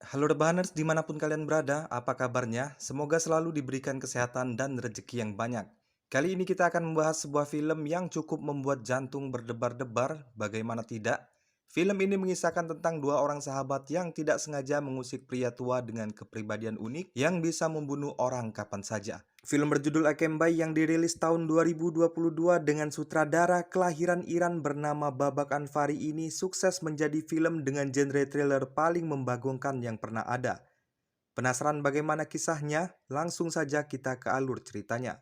Halo Rebahaners dimanapun kalian berada, apa kabarnya? Semoga selalu diberikan kesehatan dan rezeki yang banyak. Kali ini kita akan membahas sebuah film yang cukup membuat jantung berdebar-debar, bagaimana tidak? Film ini mengisahkan tentang dua orang sahabat yang tidak sengaja mengusik pria tua dengan kepribadian unik yang bisa membunuh orang kapan saja. Film berjudul Akembai yang dirilis tahun 2022 dengan sutradara kelahiran Iran bernama Babak Anvari ini sukses menjadi film dengan genre thriller paling membagongkan yang pernah ada. Penasaran bagaimana kisahnya? Langsung saja kita ke alur ceritanya.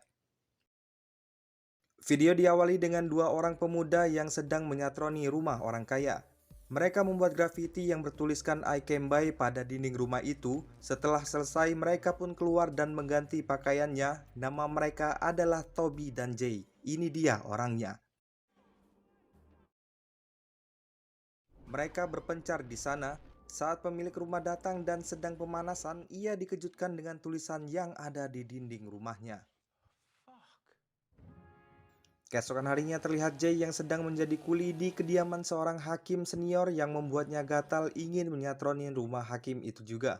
Video diawali dengan dua orang pemuda yang sedang menyatroni rumah orang kaya. Mereka membuat grafiti yang bertuliskan I Came By pada dinding rumah itu. Setelah selesai, mereka pun keluar dan mengganti pakaiannya. Nama mereka adalah Toby dan Jay. Ini dia orangnya. Mereka berpencar di sana. Saat pemilik rumah datang dan sedang pemanasan, ia dikejutkan dengan tulisan yang ada di dinding rumahnya. Keesokan harinya terlihat Jay yang sedang menjadi kuli di kediaman seorang hakim senior yang membuatnya gatal ingin menyatroni rumah hakim itu juga.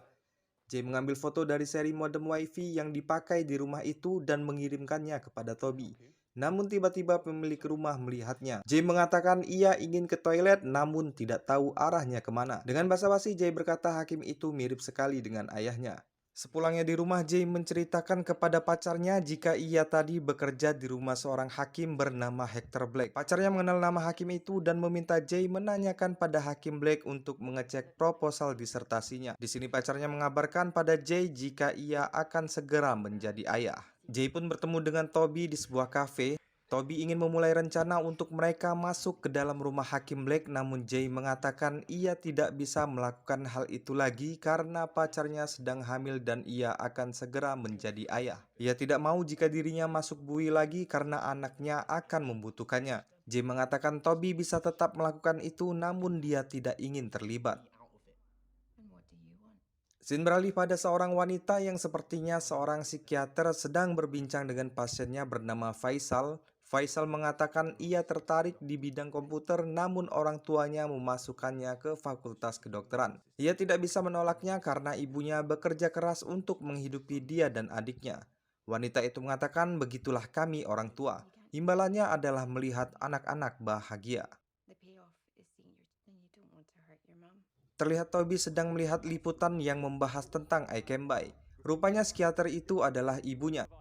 Jay mengambil foto dari seri modem wifi yang dipakai di rumah itu dan mengirimkannya kepada Toby. Namun tiba-tiba pemilik rumah melihatnya. Jay mengatakan ia ingin ke toilet namun tidak tahu arahnya kemana. Dengan basa-basi Jay berkata hakim itu mirip sekali dengan ayahnya. Sepulangnya di rumah, Jay menceritakan kepada pacarnya jika ia tadi bekerja di rumah seorang hakim bernama Hector Black. Pacarnya mengenal nama hakim itu dan meminta Jay menanyakan pada hakim Black untuk mengecek proposal disertasinya. Di sini pacarnya mengabarkan pada Jay jika ia akan segera menjadi ayah. Jay pun bertemu dengan Toby di sebuah kafe. Toby ingin memulai rencana untuk mereka masuk ke dalam rumah hakim Black, namun Jay mengatakan ia tidak bisa melakukan hal itu lagi karena pacarnya sedang hamil dan ia akan segera menjadi ayah. Ia tidak mau jika dirinya masuk bui lagi karena anaknya akan membutuhkannya. Jay mengatakan Toby bisa tetap melakukan itu namun dia tidak ingin terlibat. Scene beralih pada seorang wanita yang sepertinya seorang psikiater sedang berbincang dengan pasiennya bernama Faisal. Faisal mengatakan ia tertarik di bidang komputer namun orang tuanya memasukkannya ke fakultas kedokteran. Ia tidak bisa menolaknya karena ibunya bekerja keras untuk menghidupi dia dan adiknya. Wanita itu mengatakan begitulah kami orang tua. Imbalannya adalah melihat anak-anak bahagia. Terlihat Toby sedang melihat liputan yang membahas tentang Aikembai. Rupanya psikiater itu adalah ibunya.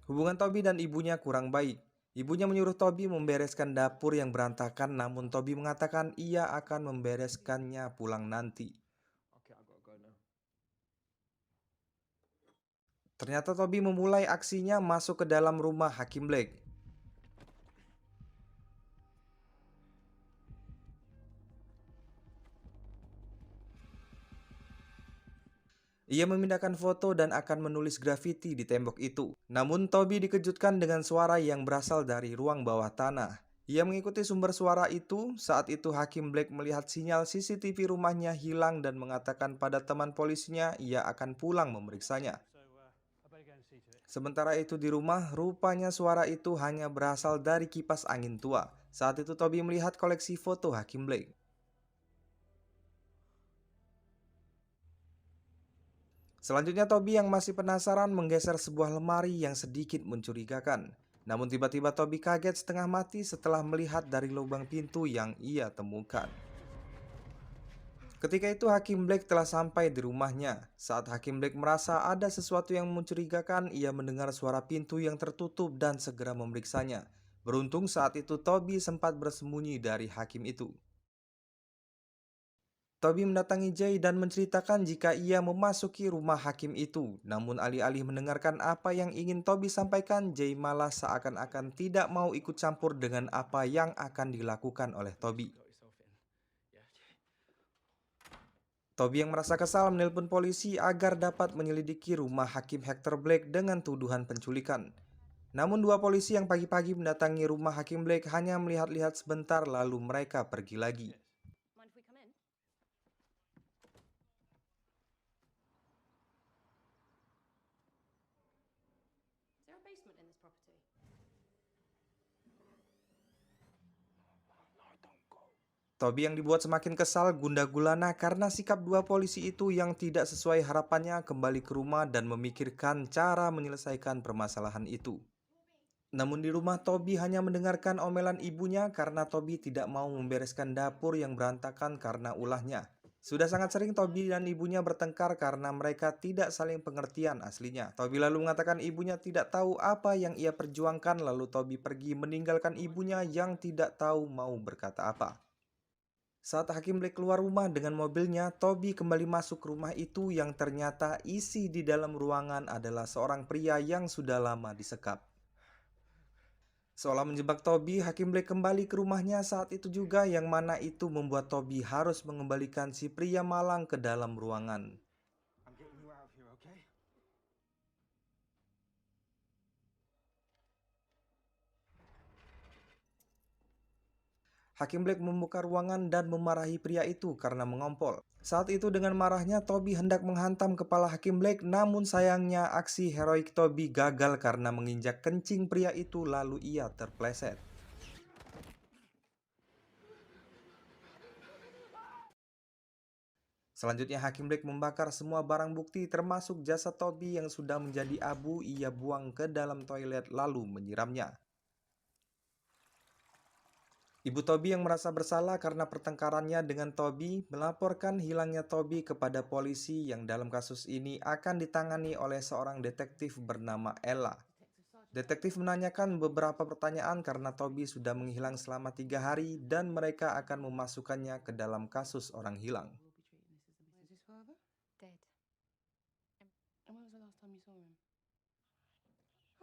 Hubungan Toby dan ibunya kurang baik. Ibunya menyuruh Toby membereskan dapur yang berantakan, namun Toby mengatakan ia akan membereskannya pulang nanti. Ternyata Toby memulai aksinya masuk ke dalam rumah Hakim Black. Ia memindahkan foto dan akan menulis grafiti di tembok itu. Namun Toby dikejutkan dengan suara yang berasal dari ruang bawah tanah. Ia mengikuti sumber suara itu. Saat itu Hakim Black melihat sinyal CCTV rumahnya hilang dan mengatakan pada teman polisinya ia akan pulang memeriksanya. Sementara itu di rumah, rupanya suara itu hanya berasal dari kipas angin tua. Saat itu Toby melihat koleksi foto Hakim Black. Selanjutnya Toby yang masih penasaran menggeser sebuah lemari yang sedikit mencurigakan. Namun tiba-tiba Toby kaget setengah mati setelah melihat dari lubang pintu yang ia temukan. Ketika itu Hakim Black telah sampai di rumahnya. Saat Hakim Black merasa ada sesuatu yang mencurigakan, ia mendengar suara pintu yang tertutup dan segera memeriksanya. Beruntung saat itu Toby sempat bersembunyi dari hakim itu. Toby mendatangi Jay dan menceritakan jika ia memasuki rumah hakim itu. Namun alih-alih mendengarkan apa yang ingin Toby sampaikan, Jay malah seakan-akan tidak mau ikut campur dengan apa yang akan dilakukan oleh Toby. Toby yang merasa kesal menelpon polisi agar dapat menyelidiki rumah hakim Hector Black dengan tuduhan penculikan. Namun dua polisi yang pagi-pagi mendatangi rumah hakim Black hanya melihat-lihat sebentar lalu mereka pergi lagi. Toby yang dibuat semakin kesal gundah gulana karena sikap dua polisi itu yang tidak sesuai harapannya kembali ke rumah dan memikirkan cara menyelesaikan permasalahan itu. Namun di rumah Toby hanya mendengarkan omelan ibunya karena Toby tidak mau membereskan dapur yang berantakan karena ulahnya. Sudah sangat sering Toby dan ibunya bertengkar karena mereka tidak saling pengertian aslinya. Toby lalu mengatakan ibunya tidak tahu apa yang ia perjuangkan, lalu Toby pergi meninggalkan ibunya yang tidak tahu mau berkata apa. Saat Hakim Black keluar rumah dengan mobilnya, Toby kembali masuk ke rumah itu yang ternyata isi di dalam ruangan adalah seorang pria yang sudah lama disekap. Seolah menjebak Toby, Hakim Black kembali ke rumahnya saat itu juga yang mana itu membuat Toby harus mengembalikan si pria malang ke dalam ruangan. Hakim Black membuka ruangan dan memarahi pria itu karena mengompol. Saat itu dengan marahnya Toby hendak menghantam kepala Hakim Black, namun sayangnya aksi heroik Toby gagal karena menginjak kencing pria itu lalu ia terpleset. Selanjutnya Hakim Black membakar semua barang bukti termasuk jasad Toby yang sudah menjadi abu, ia buang ke dalam toilet lalu menyiramnya. Ibu Toby yang merasa bersalah karena pertengkarannya dengan Toby melaporkan hilangnya Toby kepada polisi yang dalam kasus ini akan ditangani oleh seorang detektif bernama Ella. Detektif menanyakan beberapa pertanyaan karena Toby sudah menghilang selama 3 hari dan mereka akan memasukkannya ke dalam kasus orang hilang. Is his father? Dead. And when was the last time you saw him?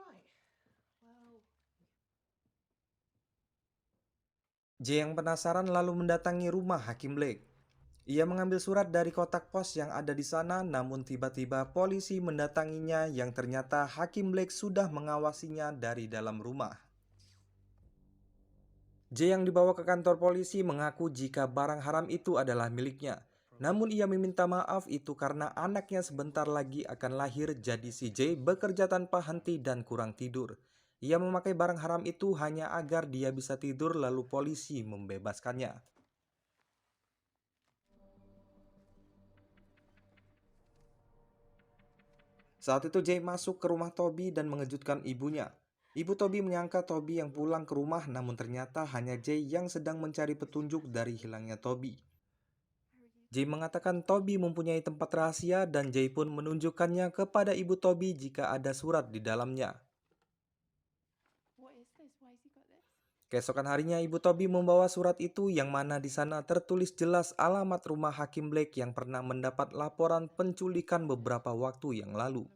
Right. Well, J yang penasaran lalu mendatangi rumah Hakim Black. Ia mengambil surat dari kotak pos yang ada di sana, namun tiba-tiba polisi mendatanginya yang ternyata Hakim Black sudah mengawasinya dari dalam rumah. J yang dibawa ke kantor polisi mengaku jika barang haram itu adalah miliknya. Namun ia meminta maaf itu karena anaknya sebentar lagi akan lahir, jadi si J bekerja tanpa henti dan kurang tidur. Ia memakai barang haram itu hanya agar dia bisa tidur lalu polisi membebaskannya. Saat itu Jay masuk ke rumah Toby dan mengejutkan ibunya. Ibu Toby menyangka Toby yang pulang ke rumah, namun ternyata hanya Jay yang sedang mencari petunjuk dari hilangnya Toby. Jay mengatakan Toby mempunyai tempat rahasia dan Jay pun menunjukkannya kepada ibu Toby jika ada surat di dalamnya. what is this? Why has he got this? Keesokan harinya ibu Toby membawa surat itu yang mana di sana tertulis jelas alamat rumah Hakim Black yang pernah mendapat laporan penculikan beberapa waktu yang lalu.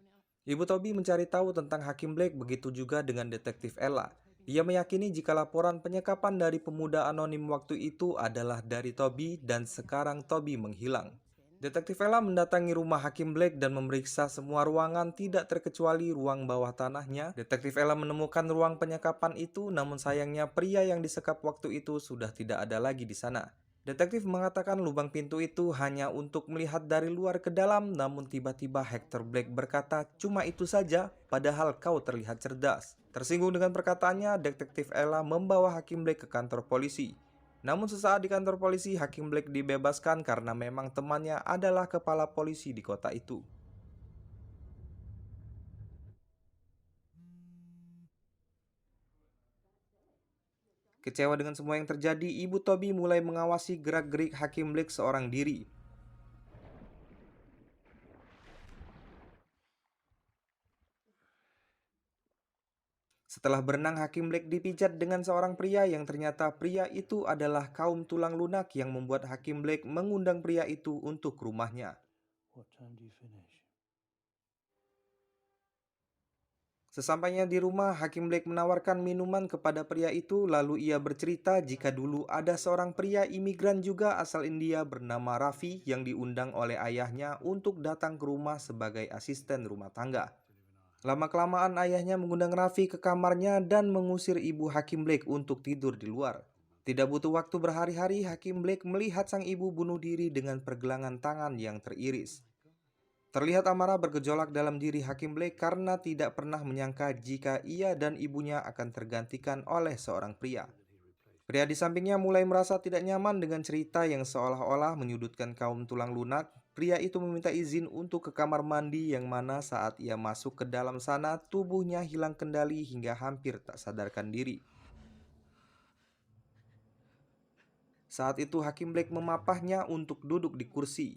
Ibu Toby mencari tahu tentang Hakim Black, begitu juga dengan detektif Ella. Ia meyakini jika laporan penyekapan dari pemuda anonim waktu itu adalah dari Toby dan sekarang Toby menghilang. Detektif Ella mendatangi rumah Hakim Black dan memeriksa semua ruangan tidak terkecuali ruang bawah tanahnya. Detektif Ella menemukan ruang penyekapan itu, namun sayangnya pria yang disekap waktu itu sudah tidak ada lagi di sana. Detektif mengatakan lubang pintu itu hanya untuk melihat dari luar ke dalam, namun tiba-tiba Hector Black berkata, "Cuma itu saja, padahal kau terlihat cerdas." Tersinggung dengan perkataannya, Detektif Ella membawa Hakim Black ke kantor polisi. Namun sesaat di kantor polisi, Hakim Black dibebaskan karena memang temannya adalah kepala polisi di kota itu. Kecewa dengan semua yang terjadi, ibu Toby mulai mengawasi gerak-gerik Hakim Black seorang diri. Setelah berenang, Hakim Black dipijat dengan seorang pria yang ternyata pria itu adalah kaum tulang lunak yang membuat Hakim Black mengundang pria itu untuk rumahnya. What time do you finish? Sesampainya di rumah, Hakim Black menawarkan minuman kepada pria itu, lalu ia bercerita jika dulu ada seorang pria imigran juga asal India bernama Raffi yang diundang oleh ayahnya untuk datang ke rumah sebagai asisten rumah tangga. Lama-kelamaan ayahnya mengundang Raffi ke kamarnya dan mengusir ibu Hakim Black untuk tidur di luar. Tidak butuh waktu berhari-hari, Hakim Black melihat sang ibu bunuh diri dengan pergelangan tangan yang teriris. Terlihat amarah bergejolak dalam diri Hakim Black karena tidak pernah menyangka jika ia dan ibunya akan tergantikan oleh seorang pria. Pria di sampingnya mulai merasa tidak nyaman dengan cerita yang seolah-olah menyudutkan kaum tulang lunak. Pria itu meminta izin untuk ke kamar mandi yang mana saat ia masuk ke dalam sana, tubuhnya hilang kendali hingga hampir tak sadarkan diri. Saat itu Hakim Blake memapahnya untuk duduk di kursi.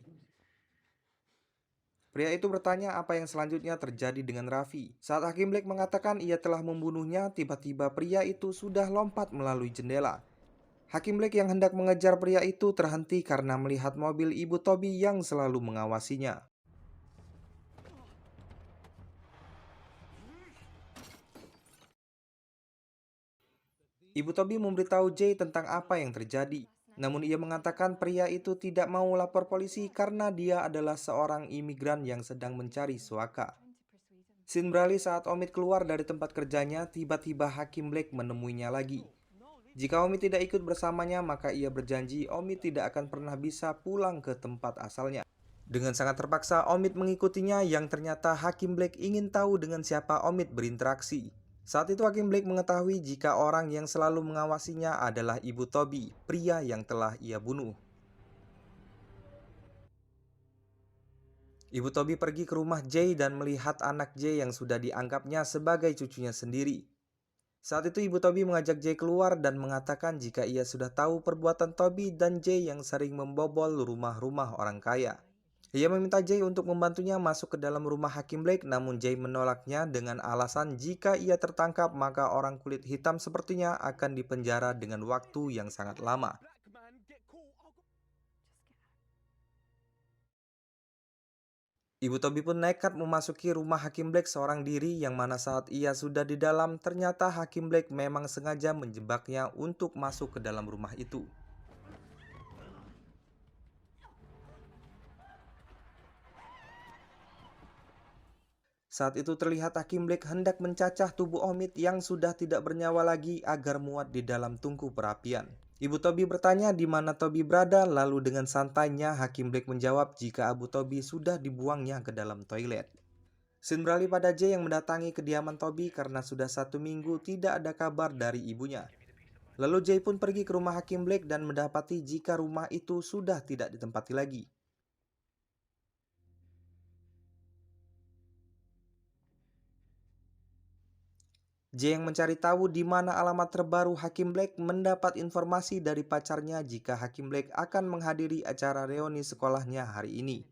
Pria itu bertanya apa yang selanjutnya terjadi dengan Raffi. Saat Hakim Blake mengatakan ia telah membunuhnya, tiba-tiba pria itu sudah lompat melalui jendela. Hakim Blake yang hendak mengejar pria itu terhenti karena melihat mobil Ibu Toby yang selalu mengawasinya. Ibu Toby memberitahu Jay tentang apa yang terjadi. Namun ia mengatakan pria itu tidak mau lapor polisi karena dia adalah seorang imigran yang sedang mencari suaka. Scene beralih saat Omid keluar dari tempat kerjanya, tiba-tiba Hakim Blake menemuinya lagi. Jika Omid tidak ikut bersamanya, maka ia berjanji Omid tidak akan pernah bisa pulang ke tempat asalnya. Dengan sangat terpaksa, Omid mengikutinya yang ternyata Hakim Blake ingin tahu dengan siapa Omid berinteraksi. Saat itu Hakim Blake mengetahui jika orang yang selalu mengawasinya adalah Ibu Toby, pria yang telah ia bunuh. Ibu Toby pergi ke rumah Jay dan melihat anak Jay yang sudah dianggapnya sebagai cucunya sendiri. Saat itu Ibu Toby mengajak Jay keluar dan mengatakan jika ia sudah tahu perbuatan Toby dan Jay yang sering membobol rumah-rumah orang kaya. Ia meminta Jay untuk membantunya masuk ke dalam rumah Hakim Blake, namun Jay menolaknya dengan alasan jika ia tertangkap maka orang kulit hitam sepertinya akan dipenjara dengan waktu yang sangat lama. Ibu Toby pun nekat memasuki rumah Hakim Blake seorang diri yang mana saat ia sudah di dalam ternyata Hakim Blake memang sengaja menjebaknya untuk masuk ke dalam rumah itu. Saat itu terlihat Hakim Blake hendak mencacah tubuh Omid yang sudah tidak bernyawa lagi agar muat di dalam tungku perapian. Ibu Toby bertanya di mana Toby berada, lalu dengan santainya Hakim Blake menjawab jika Abu Toby sudah dibuangnya ke dalam toilet. Scene beralih pada Jay yang mendatangi kediaman Toby karena sudah 1 minggu tidak ada kabar dari ibunya. Lalu Jay pun pergi ke rumah Hakim Blake dan mendapati jika rumah itu sudah tidak ditempati lagi. Jay yang mencari tahu di mana alamat terbaru Hakim Blake mendapat informasi dari pacarnya jika Hakim Blake akan menghadiri acara reuni sekolahnya hari ini.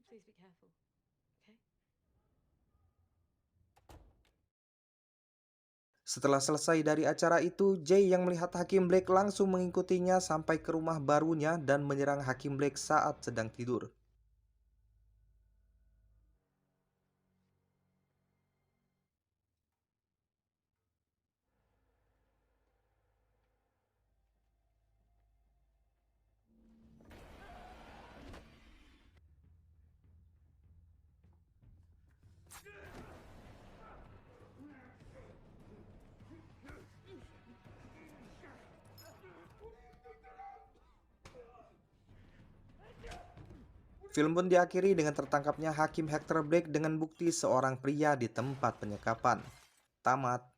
Please be careful. Okay? Setelah selesai dari acara itu, Jay yang melihat Hakim Blake langsung mengikutinya sampai ke rumah barunya dan menyerang Hakim Blake saat sedang tidur. Film pun diakhiri dengan tertangkapnya Hakim Hector Blake dengan bukti seorang pria di tempat penyekapan. Tamat.